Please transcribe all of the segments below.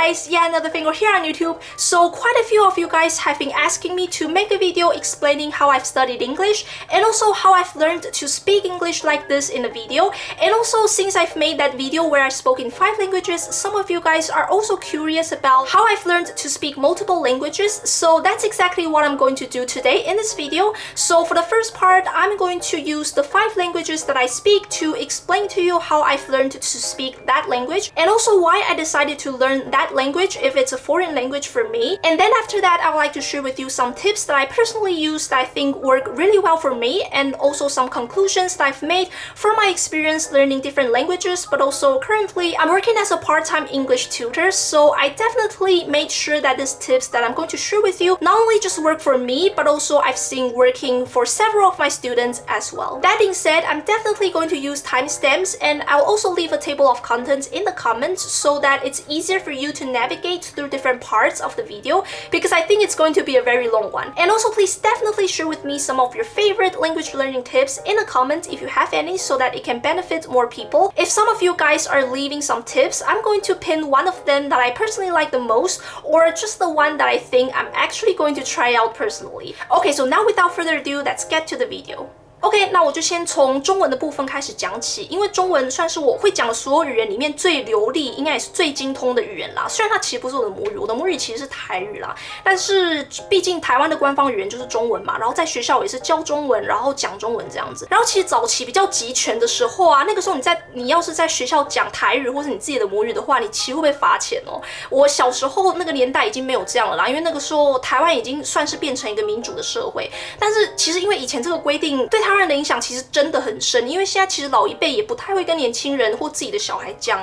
guys, yeah, another finger here on YouTube. So quite a few of you guys have been asking me to make a video explaining how I've studied English and also how I've learned to speak English like this in a video. And also since I've made that video where I spoke in 5 languages, some of you guys are also curious about how I've learned to speak multiple languages. So that's exactly what I'm going to do today in this video. So for the first part, I'm going to use the 5 languages that I speak to explain to you how I've learned to speak that language and also why I decided to learn that language if it's a foreign language for me. And then after that, I would like to share with you some tips that I personally use that I think work really well for me, and also some conclusions that I've made from my experience learning different languages. But also currently I'm working as a part-time English tutor, so I definitely made sure that these tips that I'm going to share with you not only just work for me, but also I've seen working for several of my students as well. That being said, I'm definitely going to use timestamps, and I'll also leave a table of contents in the comments so that it's easier for you to navigate through different parts of the video, because I think it's going to be a very long one. And also please definitely share with me some of your favorite language learning tips in the comments if you have any, so that it can benefit more people. If some of you guys are leaving some tips, I'm going to pin one of them that I personally like the most, or just the one that I think I'm actually going to try out personally. Okay, so now without further ado, let's get to the video. OK， 那我就先从中文的部分开始讲起，因为中文算是我会讲的所有语言里面最流利，应该也是最精通的语言啦。虽然它其实不是我的母语，我的母语其实是台语啦，但是毕竟台湾的官方语言就是中文嘛，然后在学校也是教中文，然后讲中文这样子。然后其实早期比较集权的时候啊，那个时候你要是在学校讲台语或是你自己的母语的话，你其实会被罚钱哦。我小时候那个年代已经没有这样了啦，因为那个时候台湾已经算是变成一个民主的社会。但是其实因为以前这个规定对台湾人的影响其实真的很深，因为现在其实老一辈也不太会跟年轻人或自己的小孩讲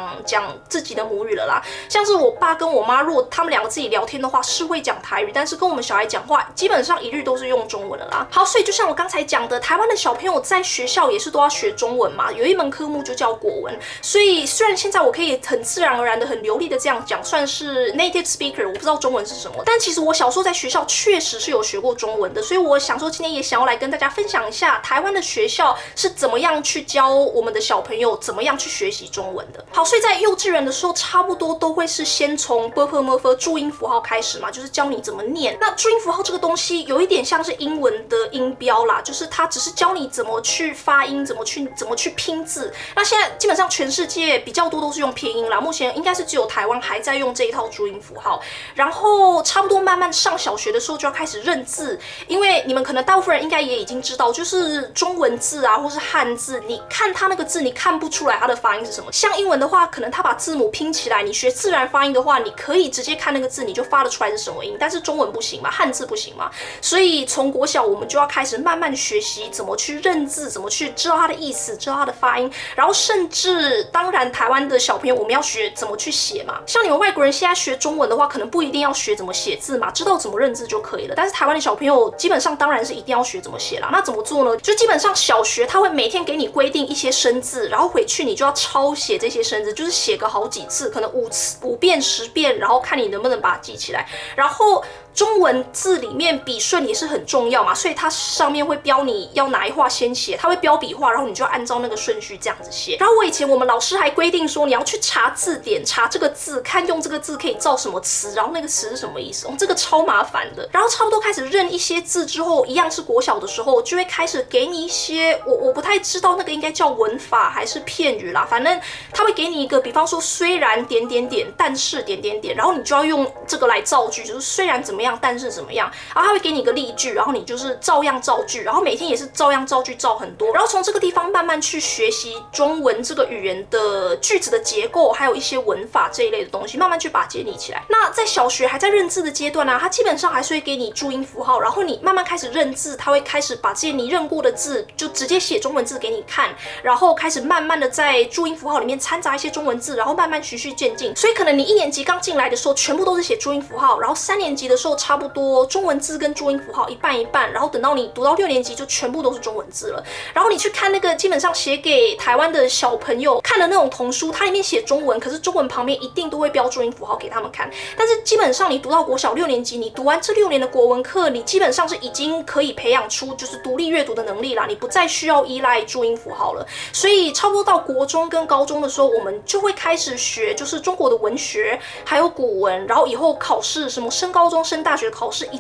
自己的母语了啦。像是我爸跟我妈，如果他们两个自己聊天的话是会讲台语，但是跟我们小孩讲话基本上一律都是用中文了啦。好，所以就像我刚才讲的，台湾的小朋友在学校也是都要学中文嘛，有一门科目就叫国文。所以虽然现在我可以很自然而然的很流利的这样讲，算是 native speaker， 我不知道中文是什么，但其实我小时候在学校确实是有学过中文的。所以我想说今天也想要来跟大家分享一下台湾的学校是怎么样去教我们的小朋友怎么样去学习中文的。好，所以在幼稚园的时候差不多都会是先从 b p m f 注音符号开始嘛，就是教你怎么念。那注音符号这个东西有一点像是英文的音标啦，就是它只是教你怎么去发音，怎么去拼字。那现在基本上全世界比较多都是用拼音啦，目前应该是只有台湾还在用这一套注音符号。然后差不多慢慢上小学的时候就要开始认字，因为你们可能大部分人应该也已经知道，就是中文字啊或是汉字，你看它那个字你看不出来它的发音是什么。像英文的话，可能它把字母拼起来，你学自然发音的话，你可以直接看那个字你就发得出来是什么音，但是中文不行嘛，汉字不行嘛。所以从国小我们就要开始慢慢学习怎么去认字，怎么去知道它的意思，知道它的发音，然后甚至当然台湾的小朋友我们要学怎么去写嘛。像你们外国人现在学中文的话，可能不一定要学怎么写字嘛，知道怎么认字就可以了。但是台湾的小朋友基本上当然是一定要学怎么写啦。那怎么做呢？就基本上小学他会每天给你规定一些生字，然后回去你就要抄写这些生字，就是写个好几次，可能5遍10遍，然后看你能不能把它记起来。然后中文字里面笔顺也是很重要嘛，所以它上面会标你要哪一画先写，它会标笔画，然后你就要按照那个顺序这样子写。然后我们老师还规定说你要去查字典，查这个字，看用这个字可以造什么词，然后那个词是什么意思。这个超麻烦的。然后差不多开始认一些字之后，一样是国小的时候就会开始给你一些我不太知道那个应该叫文法还是片语啦，反正他会给你一个，比方说虽然点点点，但是点点点，然后你就要用这个来造句，就是虽然怎么样，但是怎么样。然后他会给你一个例句，然后你就是照样造句，然后每天也是照样造句，造很多。然后从这个地方慢慢去学习中文这个语言的句子的结构，还有一些文法这一类的东西，慢慢去把它建立起来。那在小学还在认字的阶段啊，他基本上还是会给你注音符号，然后你慢慢开始认字，他会开始把这些你认过的字就直接写中文字给你看，然后开始慢慢的在注音符号里面掺杂一些中文字，然后慢慢循序渐进。所以可能你1年级刚进来的时候全部都是写注音符号，然后3年级的时候差不多中文字跟注音符号一半一半，然后等到你读到6年级就全部都是中文字了。然后你去看那个基本上写给台湾的小朋友看的那种童书，它里面写中文，可是中文旁边一定都会标注音符号给他们看。但是基本上你读到国小6年级，你读完这6年的国文课，你基本上是已经可以培养出就是独立阅读的能力啦，你不再需要依赖注音符号了。所以差不多到国中跟高中的时候，我们就会开始学就是中国的文学，还有古文，然后以后考试什么升高中、升大学考试一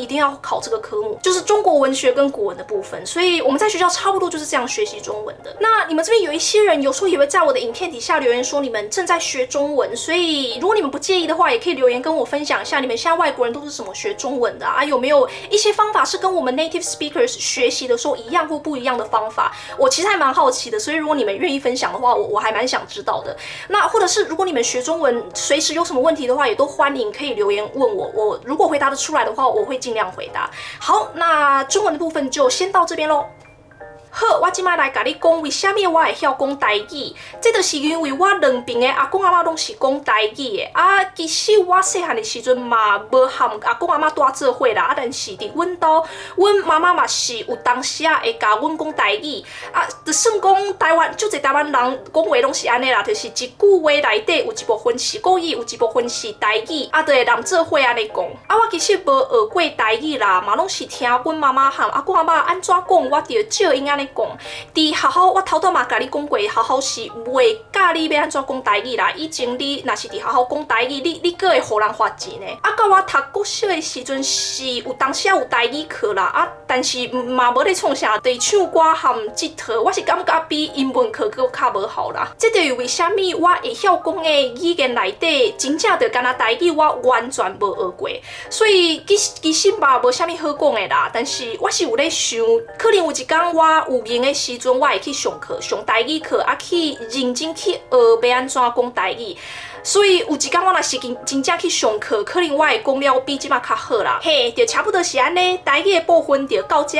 定要考这个科目，就是中国文学跟古文的部分。所以我们在学校差不多就是这样学习中文的。那你们这边有一些人有时候也会在我的影片底下留言说你们正在学中文，所以如果你们不介意的话，也可以留言跟我分享一下你们现在外国人都是怎么学中文的啊？有没有一些方法是跟我们 native speakers 学习的时候一样或不一样的方法？我其实还蛮好奇的，所以如果你们愿意分享的话，我还蛮想知道的。那或者是如果你们学中文随时有什么问题的话，也都欢迎可以留言问我，我如果回答得出来的话，我会尽量回答。好，那中文的部分就先到这边咯。好，我今摆来甲你讲为什么我会晓讲台语，这就是因为我两边的阿公阿嬷拢是讲台语的。啊，其实我细汉的时阵嘛，无和阿公阿嬷住做伙啦，但是伫阮兜，阮妈妈嘛是有当时啊会教阮讲台语。啊，就算讲台湾，就侪台湾人讲话拢是安尼啦，就是一句话内底有一部分是国语，有一部分是台语，啊，就会人做伙安尼讲。啊，我其实无学过台语啦，嘛拢是听阮妈妈和阿公阿嬷安怎讲，我就照因安尼。伫学校我头嘛甲你讲过，学校是袂教你要安怎讲台语啦。以前你若是伫学校讲台语，你阁会互人罚钱呢。啊，到我读国小的时阵是有当时有台语课啦，啊，但是嘛无咧创啥，就是唱歌和佚佗。我是感觉比英文课阁较无好啦。这就是为虾米我会晓讲的语言内底，真正就敢若台语我完全无学过，所以其实嘛无虾米好讲的啦。但是我是有咧想，可能有一天我有闲的时阵，我会去上课，上台语课，啊去认真去学要安怎讲台语。所以有一天我若是真正去上课，可能我会讲了比即马较好啦。嘿，就差不多是安尼，台语的部分就到这。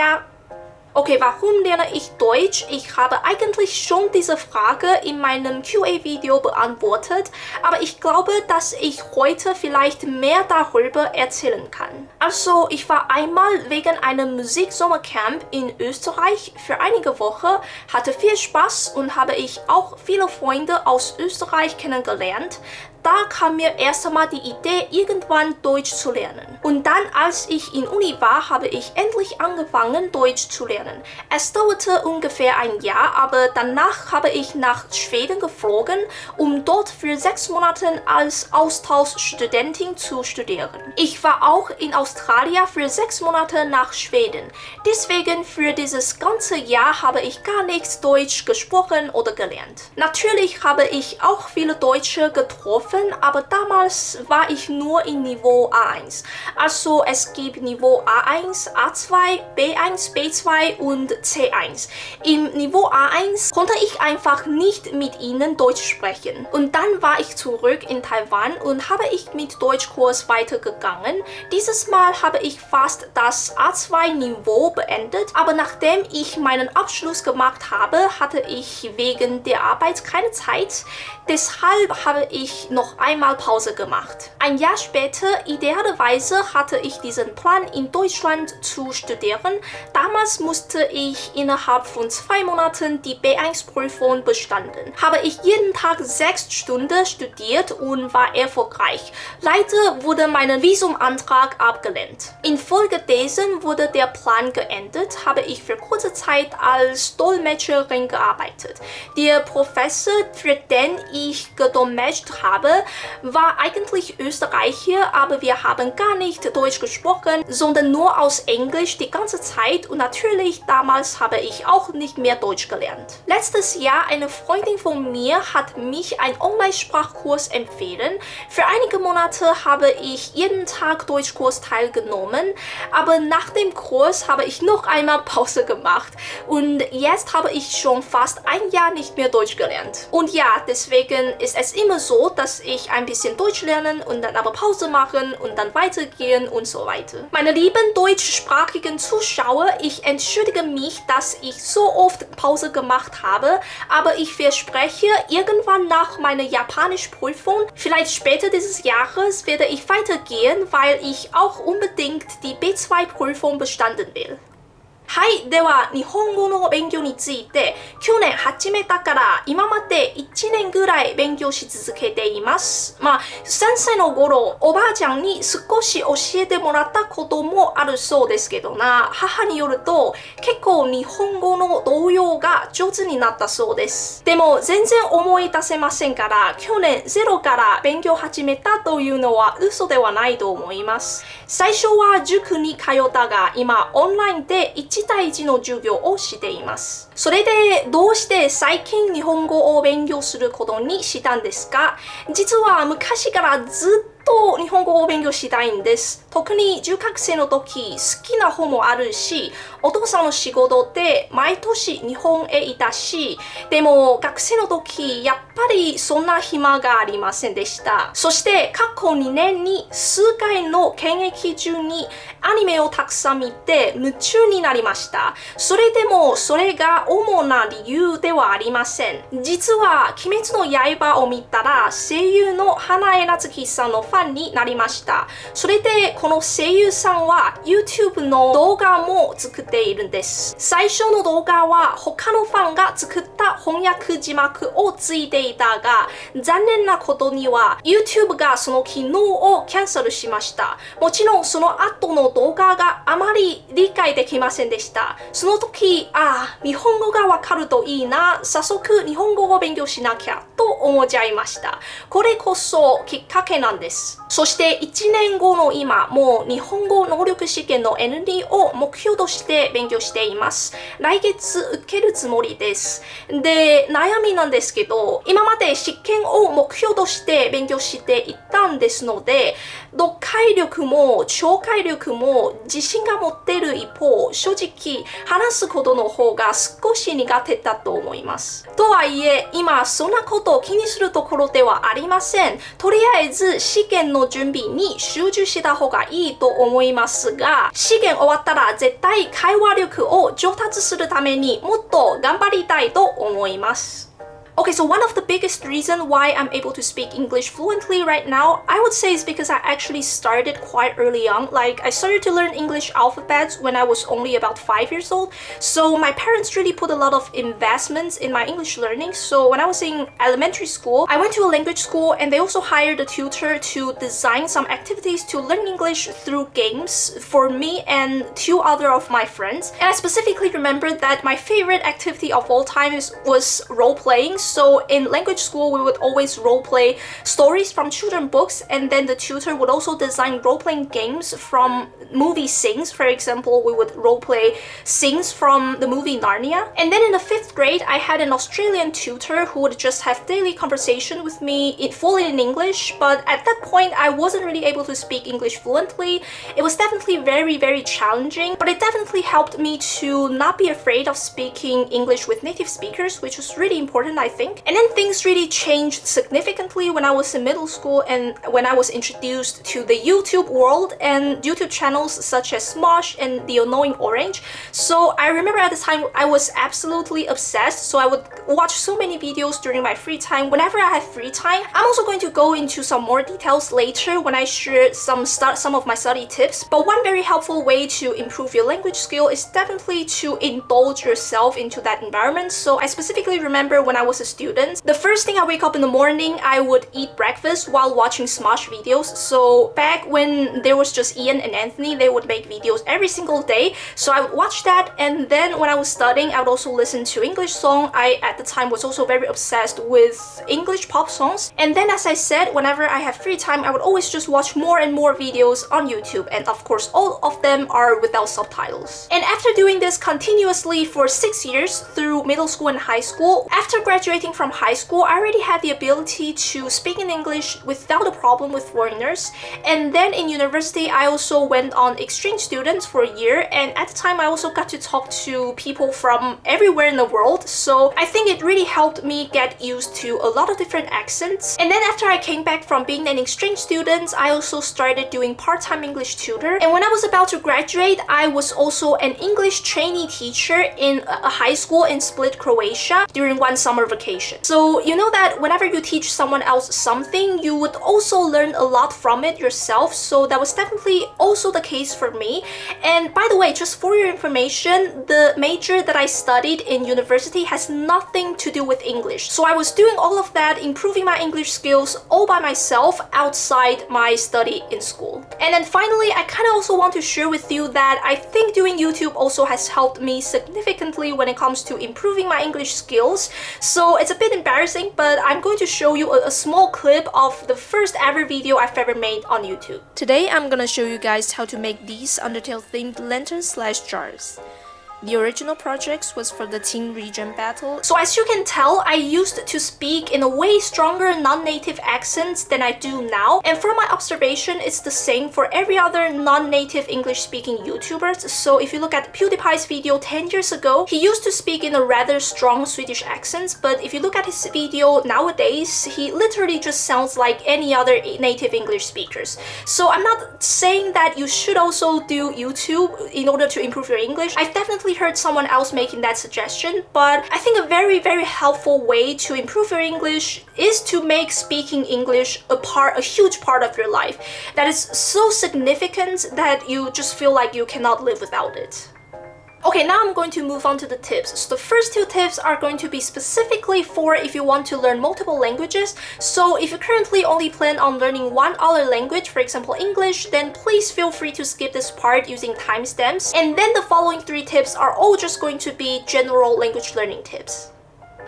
Okay, warum lerne ich Deutsch? Ich habe eigentlich schon diese Frage in meinem QA-Video beantwortet, aber ich glaube, dass ich heute vielleicht mehr darüber erzählen kann. Also, ich war einmal wegen einem Musiksommercamp in Österreich für einige Wochen, hatte viel Spaß und habe ich auch viele Freunde aus Österreich kennengelernt. Da kam mir erst einmal die Idee, irgendwann Deutsch zu lernen. Und dann, als ich in Uni war, habe ich endlich angefangen, Deutsch zu lernen. Es dauerte ungefähr ein Jahr, aber danach habe ich nach Schweden geflogen, um dort für 6 Monate als Austauschstudentin zu studieren. Ich war auch in Australien für 6 Monate nach Schweden. Deswegen für dieses ganze Jahr habe ich gar nichts Deutsch gesprochen oder gelernt. Natürlich habe ich auch viele Deutsche getroffen, aber damals war ich nur in Niveau A1. Also es gibt Niveau A1, A2, B1, B2 und C1. Im Niveau A1 konnte ich einfach nicht mit ihnen Deutsch sprechen. Und dann war ich zurück in Taiwan und habe ich mit Deutschkurs weitergegangen. Dieses Mal habe ich fast das A2-Niveau beendet, aber nachdem ich meinen Abschluss gemacht habe, hatte ich wegen der Arbeit keine Zeit. Deshalb habe ich noch einmal Pause gemacht. Ein Jahr später, idealerweise, hatte ich diesen Plan, in Deutschland zu studieren. Damals musste ich innerhalb von 2 Monaten die B1-Prüfung bestanden. Habe ich jeden Tag 6 Stunden studiert und war erfolgreich. Leider wurde mein Visumantrag abgelehnt. Infolgedessen wurde der Plan geändert, habe ich für kurze Zeit als Dolmetscherin gearbeitet. Der Professor, für den ich gedolmetscht habe, war eigentlich Österreicher, aber wir haben gar nicht Deutsch gesprochen, sondern nur aus Englisch die ganze Zeit und natürlich damals habe ich auch nicht mehr Deutsch gelernt. Letztes Jahr eine Freundin von mir hat mich einen Online-Sprachkurs empfohlen. Für einige Monate habe ich jeden Tag Deutschkurs teilgenommen, aber nach dem Kurs habe ich noch einmal Pause gemacht und jetzt habe ich schon fast ein Jahr nicht mehr Deutsch gelernt. Und ja, deswegen ist es immer so, dass dass ich ein bisschen Deutsch lernen und dann aber Pause machen und dann weitergehen und so weiter. Meine lieben deutschsprachigen Zuschauer, ich entschuldige mich, dass ich so oft Pause gemacht habe, aber ich verspreche, irgendwann nach meiner Japanischprüfung, vielleicht später dieses Jahres, werde ich weitergehen, weil ich auch unbedingt die B2-Prüfung bestanden will. はい、では日本語の勉強について去年始めたから今まで1年ぐらい勉強し続けています。先生の頃おばあちゃんに少し教えてもらったこともあるそうですけどな、母によると結構日本語の動揺が上手になったそうです。でも全然思い出せませんから去年ゼロから勉強始めたというのは嘘ではないと思います。最初は塾に通ったが今オンラインで1対1の授業をしています。それでどうして最近日本語を勉強することにしたんですか？実は昔からずっと日本語を勉強したいんです。特に中学生の時好きな本もあるし、お父さんの仕事で毎年日本へいたし、でも学生の時やっぱりそんな暇がありませんでした。そして過去2年に数回の検疫中にアニメをたくさん見て夢中になりました。それでもそれが主な理由ではありません。実は鬼滅の刃を見たら声優の花江夏樹さんのファンになりました。それでこの声優さんは YouTube の動画も作っているんです。最初の動画は他のファンが作った翻訳字幕をついていたが、残念なことには YouTube がその機能をキャンセルしました。もちろんその後の動画があまり理解できませんでした。その時、日本語がわかるといいな、早速日本語を勉強しなきゃと思っちゃいました。これこそきっかけなんです。そして1年後の今、もう日本語能力試験の N2 を目標として勉強しています。来月受けるつもりです。で、悩みなんですけど、今まで試験を目標として勉強していったんですので、読解力も聴解力も自信が持っている一方、正直話すことの方が少し苦手だと思います。とはいえ、今そんなことを気にするところではありません。とりあえず試験の準備に集中した方がいいと思いますが、試験終わったら絶対会話力を上達するためにもっと頑張りたいと思います。Okay, so one of the biggest reasons why I'm able to speak English fluently right now, I would say is because I actually started quite early on. Like, I started to learn English alphabets when I was only about 5 years old. So my parents really put a lot of investments in my English learning. So when I was in elementary school, I went to a language school and they also hired a tutor to design some activities to learn English through games for me and 2 other of my friends. And I specifically remember that my favorite activity of all time was role-playing. So in language school, we would always role-play stories from children's books, and then the tutor would also design role-playing games from movie scenes. For example, we would role-play scenes from the movie Narnia. And then in the 5th grade, I had an Australian tutor who would just have daily conversation with me fully in English. But at that point, I wasn't really able to speak English fluently. It was definitely very, very challenging, but it definitely helped me to not be afraid of speaking English with native speakers, which was really important, I think. And then things really changed significantly when I was in middle school and when I was introduced to the YouTube world and YouTube channels such as Smosh and The Annoying Orange. So I remember at the time I was absolutely obsessed, so I would watch so many videos during my free time whenever I have free time. I'm also going to go into some more details later when I share some of my study tips, but one very helpful way to improve your language skill is definitely to indulge yourself into that environment. So I specifically remember when I was a student, the first thing I wake up in the morning, I would eat breakfast while watching Smosh videos. So back when there was just Ian and Anthony, they would make videos every single day. So I would watch that, and then when I was studying, I would also listen to English song. I at the time was also very obsessed with English pop songs. And then as I said, whenever I have free time, I would always just watch more and more videos on YouTube, and of course all of them are without subtitles. And after doing this continuously for 6 years through middle school and high school, after graduating graduating from high school, I already had the ability to speak in English without a problem with foreigners. And then in university, I also went on exchange students for a year, and at the time I also got to talk to people from everywhere in the world. So I think it really helped me get used to a lot of different accents. And then after I came back from being an exchange student, I also started doing part-time English tutor. And when I was about to graduate, I was also an English trainee teacher in a high school in Split, Croatia during one summer vacation. So you know that whenever you teach someone else something, you would also learn a lot from it yourself. So that was definitely also the case for me. And by the way, just for your information, the major that I studied in university has nothing to do with English. So I was doing all of that, improving my English skills all by myself outside my study in school. And then finally, I kind of also want to share with you that I think doing YouTube also has helped me significantly when it comes to improving my English skills. So it's a bit embarrassing, but I'm going to show you a small clip of the first ever video I've ever made on YouTube. Today, I'm gonna show you guys how to make these Undertale themed lanterns/jars. The original project was for the Teen Region battle. So as you can tell, I used to speak in a way stronger non-native accents than I do now. And from my observation, it's the same for every other non-native English-speaking YouTubers. So if you look at PewDiePie's video 10 years ago, he used to speak in a rather strong Swedish accent. But if you look at his video nowadays, he literally just sounds like any other native English speakers. So I'm not saying that you should also do YouTube in order to improve your English. I've definitely heard someone else making that suggestion, but I think a very helpful way to improve your English is to make speaking English a huge part of your life that is so significant that you just feel like you cannot live without it. Okay, now I'm going to move on to the tips. So the first two tips are going to be specifically for if you want to learn multiple languages. So if you currently only plan on learning one other language, for example English, then please feel free to skip this part using timestamps. And then the following three tips are all just going to be general language learning tips.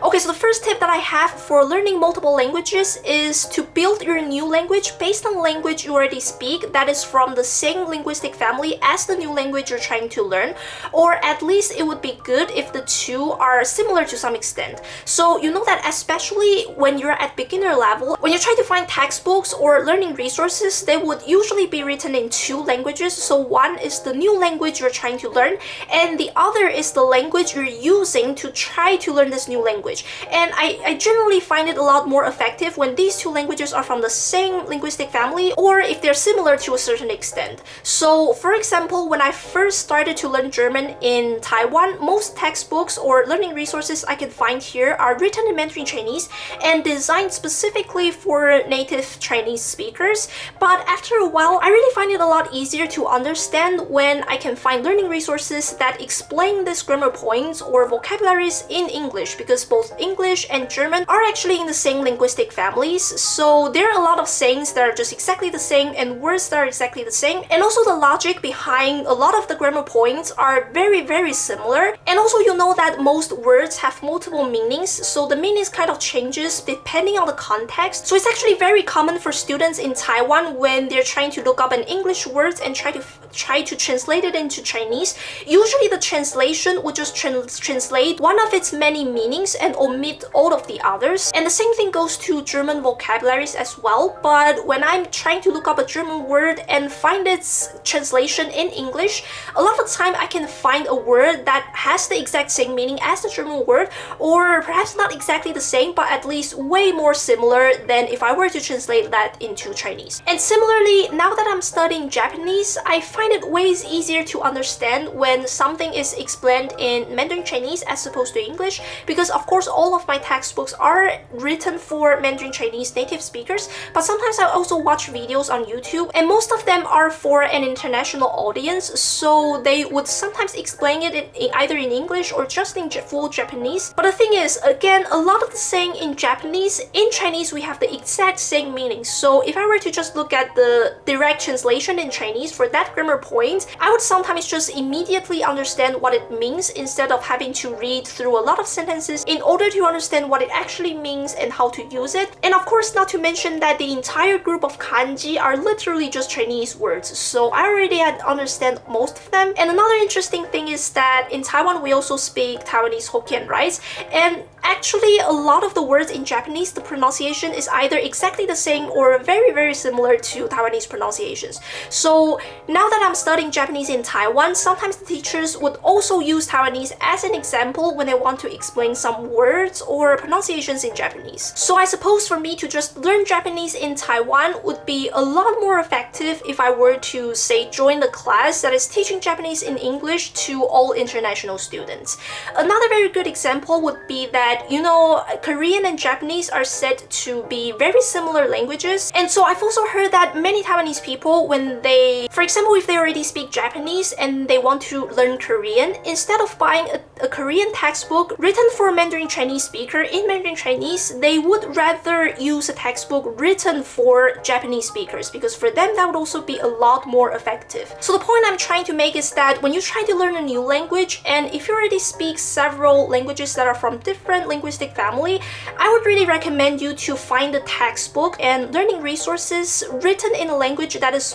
Okay, so the first tip that I have for learning multiple languages is to build your new language based on the language you already speak that is from the same linguistic family as the new language you're trying to learn, or at least it would be good if the two are similar to some extent. So you know that especially when you're at beginner level, when you try to find textbooks or learning resources, they would usually be written in two languages. So one is the new language you're trying to learn, and the other is the language you're using to try to learn this new language. And I generally find it a lot more effective when these two languages are from the same linguistic family, or if they're similar to a certain extent. So for example, when I first started to learn German in Taiwan, most textbooks or learning resources I can find here are written in Mandarin Chinese and designed specifically for native Chinese speakers. But after a while, I really find it a lot easier to understand when I can find learning resources that explain these grammar points or vocabularies in English, because both English and German are actually in the same linguistic families. So there are a lot of sayings that are just exactly the same and words that are exactly the same. And also the logic behind a lot of the grammar points are very similar. And also you know that most words have multiple meanings, so the meanings kind of changes depending on the context. So it's actually very common for students in Taiwan when they're trying to look up an English word and try to translate it into Chinese. Usually the translation would just translate one of its many meanings and omit all of the others. And the same thing goes to German vocabularies as well. But when I'm trying to look up a German word and find its translation in English, a lot of the time I can find a word that has the exact same meaning as the German word, or perhaps not exactly the same, but at least way more similar than if I were to translate that into Chinese. And similarly, now that I'm studying Japanese, I find it ways easier to understand when something is explained in Mandarin Chinese as opposed to English, because of course all of my textbooks are written for Mandarin Chinese native speakers, but sometimes I also watch videos on YouTube and most of them are for an international audience, so they would sometimes explain it either in English or just in full Japanese. But the thing is, again, a lot of the saying in Japanese, in Chinese we have the exact same meaning. So if I were to just look at the direct translation in Chinese for that grammar point, I would sometimes just immediately understand what it means instead of having to read through a lot of sentences in order to understand what it actually means and how to use it. And of course, not to mention that the entire group of kanji are literally just Chinese words, so I already understand most of them. And another interesting thing is that in Taiwan we also speak Taiwanese Hokkien, right? And actually a lot of the words in Japanese, the pronunciation is either exactly the same or very similar to Taiwanese pronunciations. So now that I'm studying Japanese in Taiwan, sometimes the teachers would also use Taiwanese as an example when they want to explain some words or pronunciations in Japanese. So I suppose for me to just learn Japanese in Taiwan would be a lot more effective if I were to, say, join the class that is teaching Japanese in English to all international students. Another very good example would be that, you know, Korean and Japanese are said to be very similar languages. And so I've also heard that many Taiwanese people, when they, for example, if they already speak Japanese and they want to learn Korean, instead of buying a Korean textbook written for a Mandarin Chinese speaker in Mandarin Chinese, they would rather use a textbook written for Japanese speakers, because for them that would also be a lot more effective. So the point I'm trying to make is that when you try to learn a new language, and if you already speak several languages that are from different linguistic family, I would really recommend you to find a textbook and learning resources written in a language that is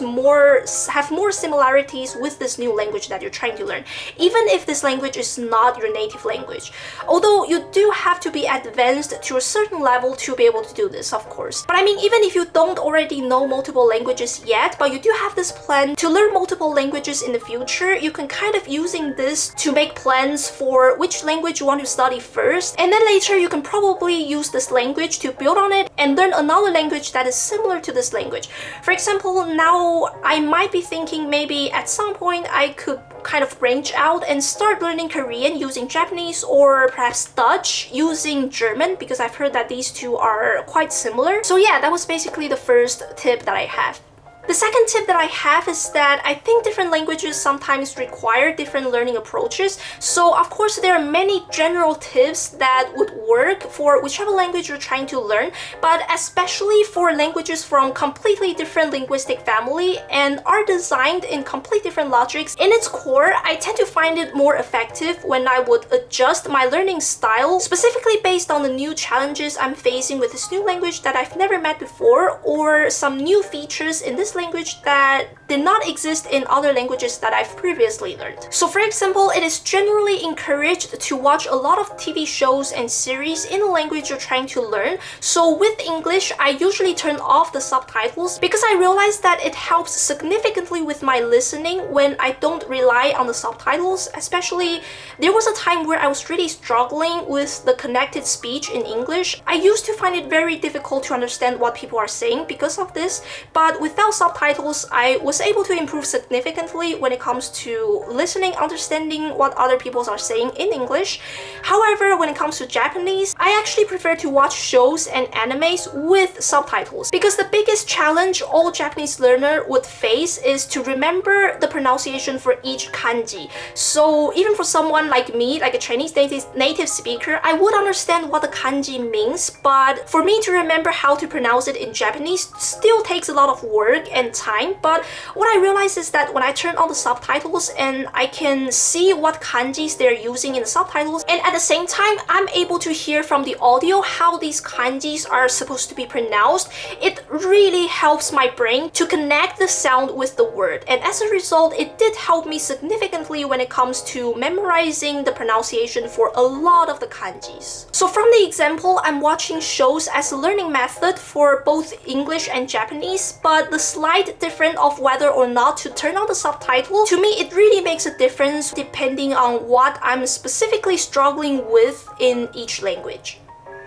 have more similarities with this new language that you're trying to learn, even if this language is not your native language. Although you do have to be advanced to a certain level to be able to do this, of course. But I mean, even if you don't already know multiple languages yet, but you do have this plan to learn multiple languages in the future, you can kind of using this to make plans for which language you want to study first, and then later you can probably use this language to build on it and learn another language that is similar to this language. For example, now I might be thinking maybe at some point I could kind of branch out and start learning Korean using Japanese, or perhaps Dutch using German, because I've heard that these two are quite similar. So yeah, that was basically the first tip that I have. The second tip that I have is that I think different languages sometimes require different learning approaches. So of course there are many general tips that would work for whichever language you're trying to learn, but especially for languages from completely different linguistic family and are designed in completely different logics, in its core, I tend to find it more effective when I would adjust my learning style specifically based on the new challenges I'm facing with this new language that I've never met before, or some new features in this language that did not exist in other languages that I've previously learned. So for example, it is generally encouraged to watch a lot of TV shows and series in the language you're trying to learn. So with English, I usually turn off the subtitles because I realized that it helps significantly with my listening when I don't rely on the subtitles. Especially, there was a time where I was really struggling with the connected speech in English. I used to find it very difficult to understand what people are saying because of this, but without subtitles, I was able to improve significantly when it comes to listening, understanding what other people are saying in English. However, when it comes to Japanese, I actually prefer to watch shows and animes with subtitles, because the biggest challenge all Japanese learner would face is to remember the pronunciation for each kanji. So even for someone like me, like a Chinese native speaker, I would understand what the kanji means, but for me to remember how to pronounce it in Japanese still takes a lot of work and time. But what I realized is that when I turn on the subtitles and I can see what kanjis they're using in the subtitles, and at the same time I'm able to hear from the audio how these kanjis are supposed to be pronounced, it really helps my brain to connect the sound with the word. And as a result, it did help me significantly when it comes to memorizing the pronunciation for a lot of the kanjis. So from the example, I'm watching shows as a learning method for both English and Japanese, but the slight difference of whether or not to turn on the subtitle, to me it really makes a difference depending on what I'm specifically struggling with in each language.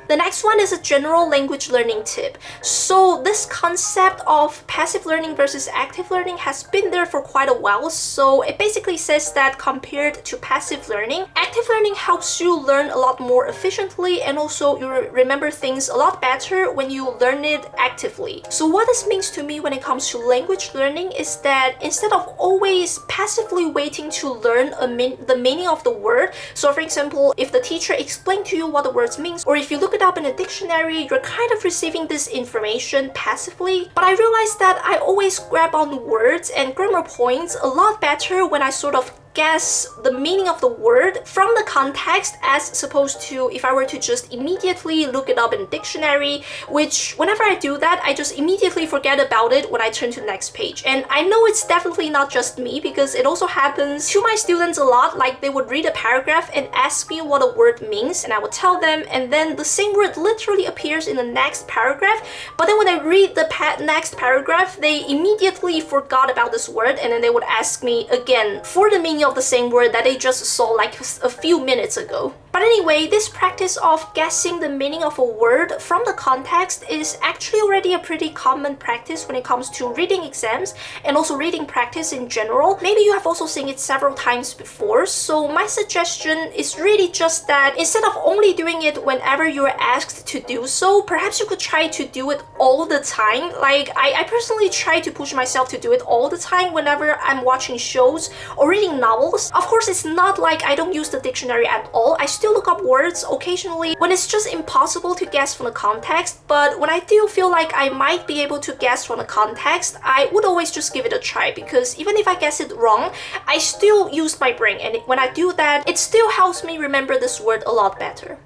The next one is a general language learning tip. So this concept of passive learning versus active learning has been there for quite a while. So it basically says that compared to passive learning, active learning helps you learn a lot more efficiently, and also you remember things a lot better when you learn it actively. So what this means to me when it comes to language learning is that instead of always passively waiting to learn the meaning of the word, so for example, if the teacher explained to you what the words means, or if you look it up in a dictionary, you're kind of receiving this information passively. But I realized that I always grab on words and grammar points a lot better when I sort of guess the meaning of the word from the context as opposed to if I were to just immediately look it up in a dictionary, which whenever I do that, I just immediately forget about it when I turn to the next page. And I know it's definitely not just me, because it also happens to my students a lot. Like, they would read a paragraph and ask me what a word means, and I would tell them, and then the same word literally appears in the next paragraph, but then when I read the next paragraph, they immediately forgot about this word, and then they would ask me again for the meaning of the same word that they just saw like a few minutes ago. But anyway, this practice of guessing the meaning of a word from the context is actually already a pretty common practice when it comes to reading exams and also reading practice in general. Maybe you have also seen it several times before, so my suggestion is really just that instead of only doing it whenever you're asked to do so, perhaps you could try to do it all the time. Like, I personally try to push myself to do it all the time whenever I'm watching shows or reading novels. Of course, it's not like I don't use the dictionary at all. I still look up words occasionally when it's just impossible to guess from the context, but when I do feel like I might be able to guess from the context, I would always just give it a try, because even if I guess it wrong, I still use my brain, and when I do that, it still helps me remember this word a lot better.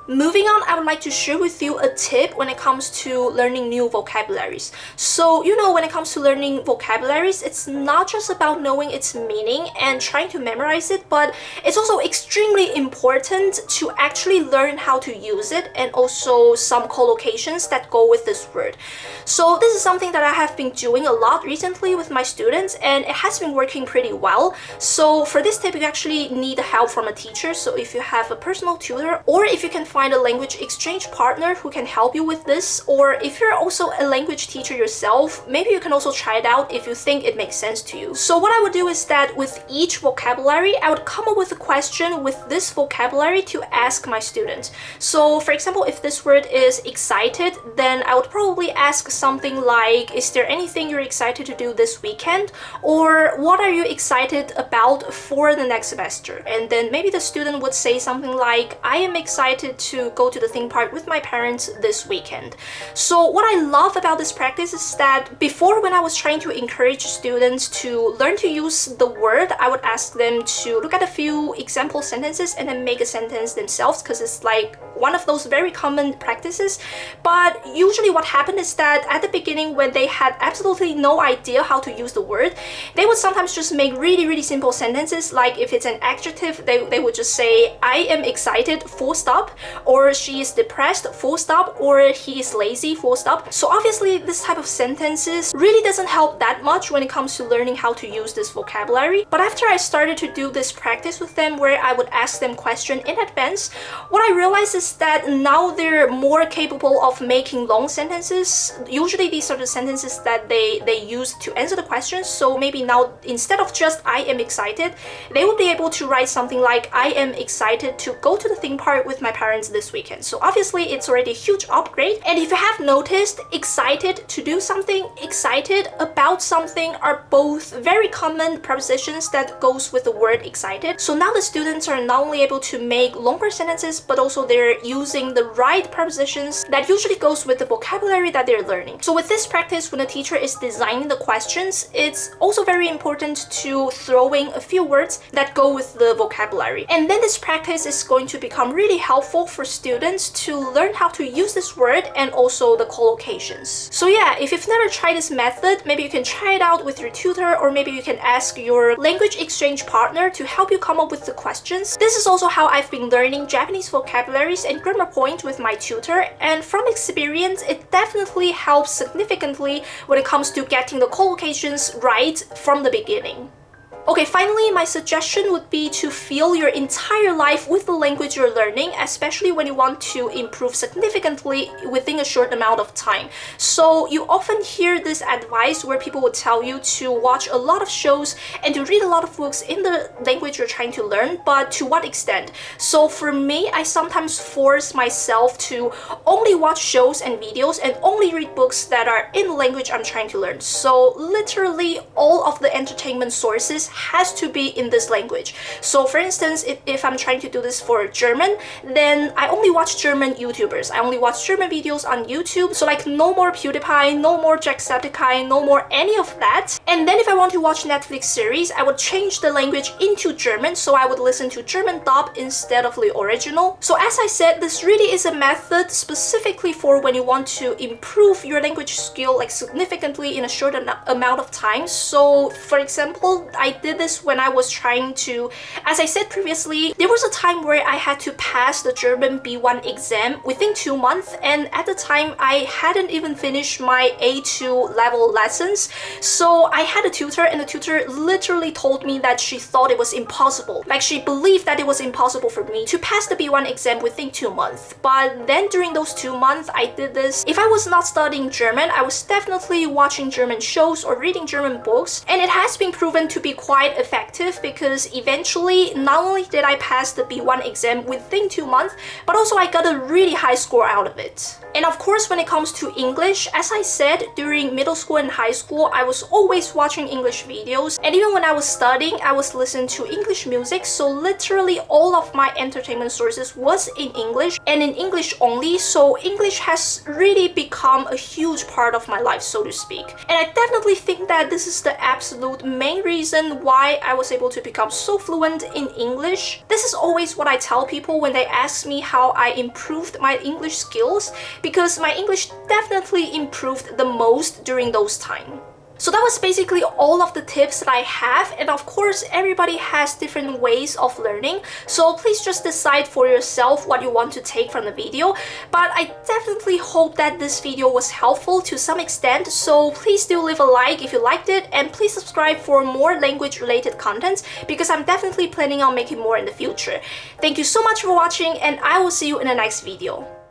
Moving on, I would like to share with you a tip when it comes to learning new vocabularies. So, when it comes to learning vocabularies, it's not just about knowing its meaning and trying to memorize it, but it's also extremely important to actually learn how to use it and also some collocations that go with this word. So this is something that I have been doing a lot recently with my students, and it has been working pretty well. So for this tip, you actually need help from a teacher. So if you have a personal tutor, or if you can find a language exchange partner who can help you with this, or if you're also a language teacher yourself, maybe you can also try it out if you think it makes sense to you. So what I would do is that with each vocabulary, I would come up with a question with this vocabulary to ask my students. So for example, if this word is excited, then I would probably ask something like, is there anything you're excited to do this weekend? Or what are you excited about for the next semester? And then maybe the student would say something like, I am excited to go to the theme park with my parents this weekend. So what I love about this practice is that before, when I was trying to encourage students to learn to use the word, I would ask them to look at a few example sentences and then make a sentence themselves, because it's like one of those very common practices. But usually what happened is that at the beginning, when they had absolutely no idea how to use the word, they would sometimes just make really simple sentences. Like if it's an adjective, they would just say, I am excited, full stop, or she is depressed, full stop, or he is lazy, full stop. So obviously this type of sentences really doesn't help that much when it comes to learning how to use this vocabulary. But after I started to do this practice with them, where I would ask them questions in advance, what I realized is that now they're more capable of making long sentences. Usually these are the sentences that they use to answer the questions. So maybe now, instead of just I am excited, they will be able to write something like, I am excited to go to the theme park with my parents this weekend. So obviously it's already a huge upgrade. And if you have noticed, excited to do something, excited about something are both very common prepositions that goes with the word excited. So now the students are not only able to make longer sentences, but also they're using the right prepositions that usually goes with the vocabulary that they're learning. So with this practice, when a teacher is designing the questions, it's also very important to throw in a few words that go with the vocabulary. And then this practice is going to become really helpful for students to learn how to use this word and also the collocations. So yeah, if you've never tried this method, maybe you can try it out with your tutor, or maybe you can ask your language exchange partner to help you come up with the questions. This is also how I've been learning Japanese vocabularies and grammar point with my tutor, and from experience, it definitely helps significantly when it comes to getting the collocations right from the beginning. Okay, finally, my suggestion would be to fill your entire life with the language you're learning, especially when you want to improve significantly within a short amount of time. So you often hear this advice where people would tell you to watch a lot of shows and to read a lot of books in the language you're trying to learn, but to what extent? So for me, I sometimes force myself to only watch shows and videos and only read books that are in the language I'm trying to learn. So literally all of the entertainment sources has to be in this language. So for instance, if I'm trying to do this for German, then I only watch German YouTubers. I only watch German videos on YouTube. So like no more PewDiePie, no more Jacksepticeye, no more any of that. And then if I want to watch Netflix series, I would change the language into German. So I would listen to German dub instead of the original. So as I said, this really is a method specifically for when you want to improve your language skill like significantly in a short amount of time. So for example, I did this when I was trying to, as I said previously, there was a time where I had to pass the German B1 exam within 2 months, and at the time I hadn't even finished my A2 level lessons. So I had a tutor, and the tutor literally told me that she thought it was impossible. Like she believed that it was impossible for me to pass the B1 exam within 2 months. But then during those 2 months I did this. If I was not studying German, I was definitely watching German shows or reading German books, and it has been proven to be quite effective because eventually not only did I pass the B1 exam within 2 months, but also I got a really high score out of it. And of course, when it comes to English, as I said, during middle school and high school, I was always watching English videos, and even when I was studying, I was listening to English music. So literally all of my entertainment sources was in English and in English only. So English has really become a huge part of my life, so to speak. And I definitely think that this is the absolute main reason why I was able to become so fluent in English. This is always what I tell people when they ask me how I improved my English skills, because my English definitely improved the most during those times. So that was basically all of the tips that I have, and of course everybody has different ways of learning, so please just decide for yourself what you want to take from the video. But I definitely hope that this video was helpful to some extent, so please do leave a like if you liked it, and please subscribe for more language related content because I'm definitely planning on making more in the future. Thank you so much for watching, and I will see you in the next video.